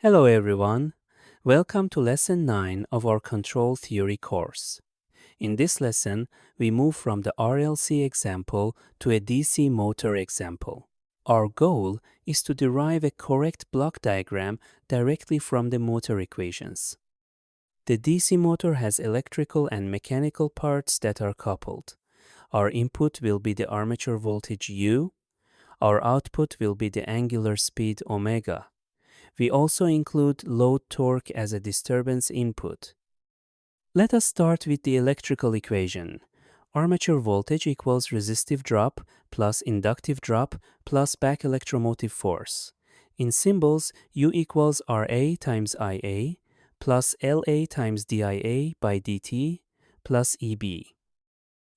Hello everyone. Welcome to lesson 9 of our control theory course. In this lesson, we move from the RLC example to a DC motor example. Our goal is to derive a correct block diagram directly from the motor equations. The DC motor has electrical and mechanical parts that are coupled. Our input will be the armature voltage U. Our output will be the angular speed omega. We also include load torque as a disturbance input. Let us start with the electrical equation. Armature voltage equals resistive drop plus inductive drop plus back electromotive force. In symbols, U equals RA times IA plus LA times DIA by dt plus EB.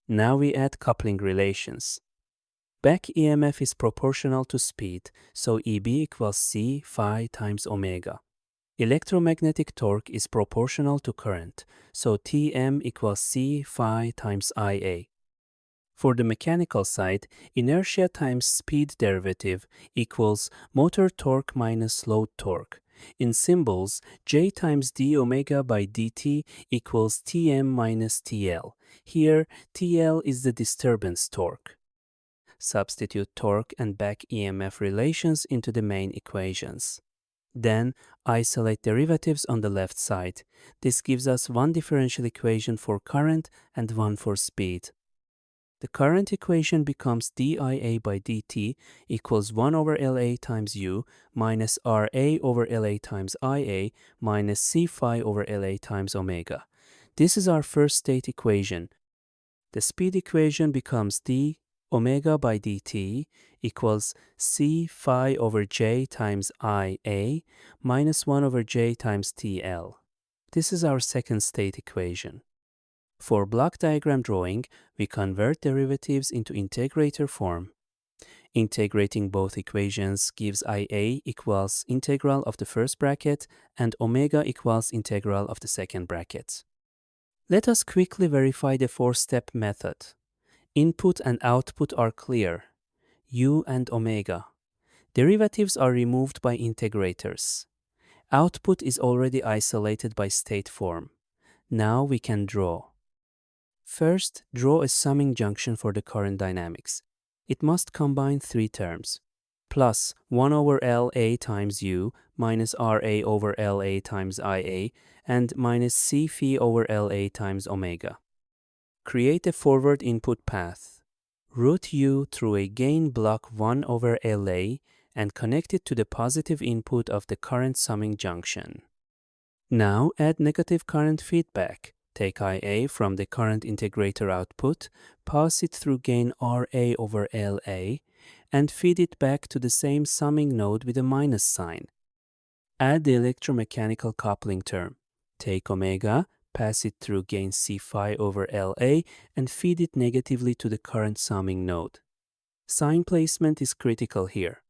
Now we add coupling relations. Back EMF is proportional to speed, so EB equals C phi times omega. Electromagnetic torque is proportional to current, so Tm equals C phi times Ia. For the mechanical side, inertia times speed derivative equals motor torque minus load torque. In symbols, J times d omega by dt equals Tm minus TL. Here, TL is the disturbance torque. Substitute torque and back EMF relations into the main equations. Then isolate derivatives on the left side. This gives us one differential equation for current and one for speed. The current equation becomes dIA by dt equals 1 over LA times U minus RA over LA times IA minus C phi over LA times omega. This is our first state equation. The speed equation becomes d omega by dt equals C phi over J times IA minus 1 over J times TL. This is our second state equation. For block diagram drawing, we convert derivatives into integrator form. Integrating both equations gives IA equals integral of the first bracket and omega equals integral of the second bracket. Let us quickly verify the four-step method. Input and output are clear, U and omega. Derivatives are removed by integrators. Output is already isolated by state form. Now we can draw. First, draw a summing junction for the current dynamics. It must combine three terms, plus 1 over LA times U minus RA over LA times IA and minus C phi over LA times omega. Create a forward input path. Route U through a gain block 1 over LA and connect it to the positive input of the current summing junction. Now add negative current feedback. Take IA from the current integrator output, pass it through gain RA over LA, and feed it back to the same summing node with a minus sign. Add the electromechanical coupling term. Take omega, pass it through gain C phi over LA, and feed it negatively to the current summing node. Sign placement is critical here.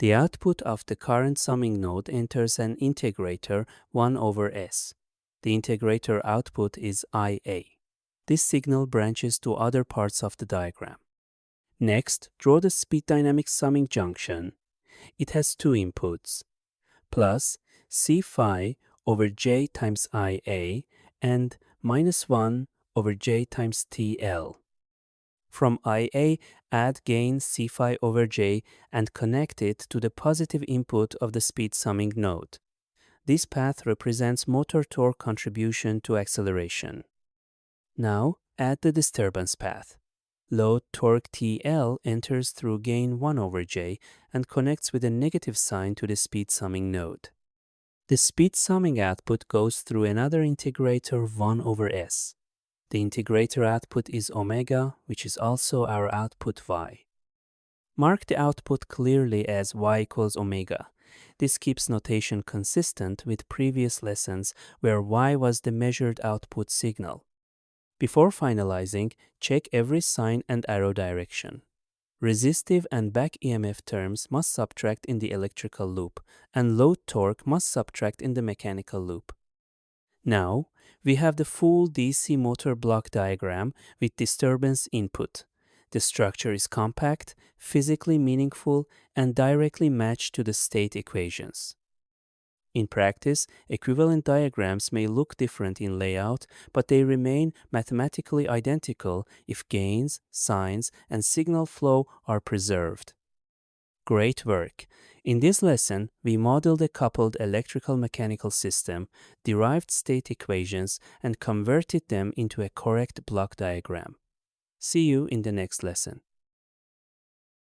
The output of the current summing node enters an integrator 1 over S. The integrator output is IA. This signal branches to other parts of the diagram. Next, draw the speed dynamics summing junction. It has two inputs, plus C phi over J times IA and minus 1 over J times TL. From IA, add gain C phi over J and connect it to the positive input of the speed summing node. This path represents motor torque contribution to acceleration. Now, add the disturbance path. Load torque TL enters through gain 1 over J and connects with a negative sign to the speed summing node. The speed summing output goes through another integrator 1 over S. The integrator output is omega, which is also our output Y. Mark the output clearly as Y equals omega. This keeps notation consistent with previous lessons where Y was the measured output signal. Before finalizing, check every sign and arrow direction. Resistive and back EMF terms must subtract in the electrical loop, and load torque must subtract in the mechanical loop. Now, we have the full DC motor block diagram with disturbance input. The structure is compact, physically meaningful, and directly matched to the state equations. In practice, equivalent diagrams may look different in layout, but they remain mathematically identical if gains, signs, and signal flow are preserved. Great work! In this lesson, we modeled a coupled electrical mechanical system, derived state equations, and converted them into a correct block diagram. See you in the next lesson.